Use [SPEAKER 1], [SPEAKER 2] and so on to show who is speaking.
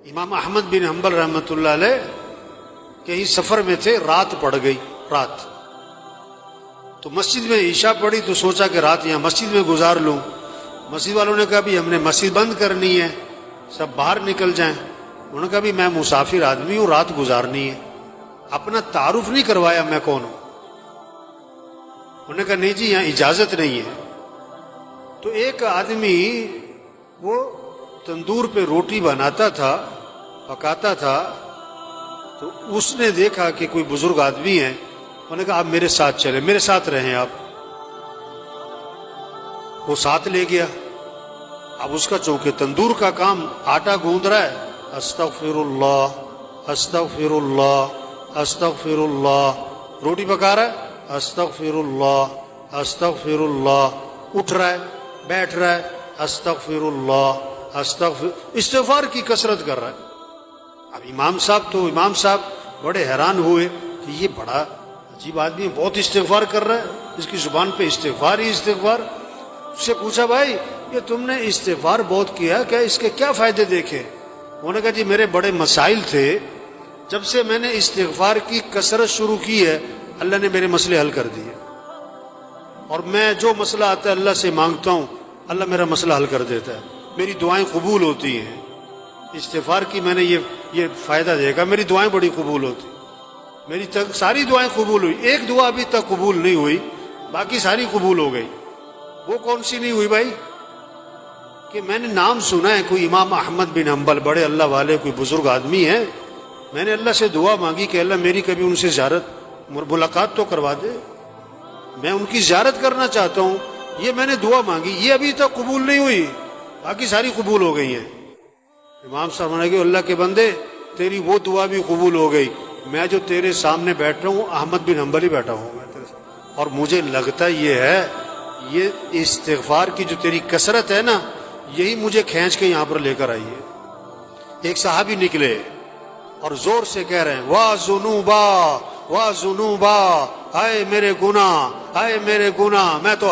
[SPEAKER 1] امام احمد بن حنبل رحمۃ اللہ علیہ کہیں سفر میں تھے، رات پڑ گئی، رات تو مسجد میں عشاء پڑی تو سوچا کہ رات یہاں مسجد میں گزار لوں۔ مسجد والوں نے کہا بھی ہم نے مسجد بند کرنی ہے، سب باہر نکل جائیں۔ انہوں نے کہا بھی میں مسافر آدمی ہوں، رات گزارنی ہے۔ اپنا تعارف نہیں کروایا میں کون ہوں۔ انہوں نے کہا نہیں جی یہاں اجازت نہیں ہے۔ تو ایک آدمی وہ تندور پہ روٹی بناتا تھا، پکاتا تھا، تو اس نے دیکھا کہ کوئی بزرگ آدمی ہے۔ انہوں نے کہا آپ میرے ساتھ چلیں، میرے ساتھ رہیں آپ۔ وہ ساتھ لے گیا۔ اب اس کا چونکہ تندور کا کام آٹا گوندھ رہا ہے، استغفر اللہ استغفر اللہ استغفر اللہ، روٹی پکا رہا ہے، استغفر اللہ استغفر اللہ، اٹھ رہا ہے، بیٹھ رہا ہے، استغفر اللہ استغفار کی کثرت کر رہا ہے۔ اب امام صاحب بڑے حیران ہوئے کہ یہ بڑا عجیب آدمی، بہت استغفار کر رہا ہے، اس کی زبان پہ استغفار ہی استغفار۔ اس سے پوچھا بھائی یہ تم نے استغفار بہت کیا، کیا اس کے کیا فائدے دیکھے؟ انہوں نے کہا جی میرے بڑے مسائل تھے، جب سے میں نے استغفار کی کثرت شروع کی ہے اللہ نے میرے مسئلے حل کر دیے، اور میں جو مسئلہ آتا ہے اللہ سے مانگتا ہوں اللہ میرا مسئلہ حل کر دیتا ہے، میری دعائیں قبول ہوتی ہیں۔ استغفار کی میں نے یہ فائدہ دیکھا، میری دعائیں بڑی قبول ہوتی، میری ساری دعائیں قبول ہوئی، ایک دعا ابھی تک قبول نہیں ہوئی، باقی ساری قبول ہو گئی۔ وہ کون سی نہیں ہوئی بھائی؟ کہ میں نے نام سنا ہے کوئی امام احمد بن حنبل، بڑے اللہ والے، کوئی بزرگ آدمی ہے، میں نے اللہ سے دعا مانگی کہ اللہ میری کبھی ان سے زیارت ملاقات تو کروا دے، میں ان کی زیارت کرنا چاہتا ہوں، یہ میں نے دعا مانگی، یہ ابھی تک قبول نہیں ہوئی، باقی ساری قبول ہو گئی ہیں۔ امام صاحب نے کہا اللہ کے بندے تیری وہ دعا بھی قبول ہو گئی، میں جو تیرے سامنے بیٹھ رہا ہوں احمد بن حنبل ہی بیٹھا ہوں میں تیرے سامنے، اور مجھے لگتا یہ ہے یہ استغفار کی جو تیری کثرت ہے نا یہی مجھے کھینچ کے یہاں پر لے کر آئی ہے۔ ایک صحابی نکلے اور زور سے کہہ رہے ہیں واہ ذنوبا واہ ذنوبا، ہائے میرے گناہ، ہائے میرے گناہ، میں تو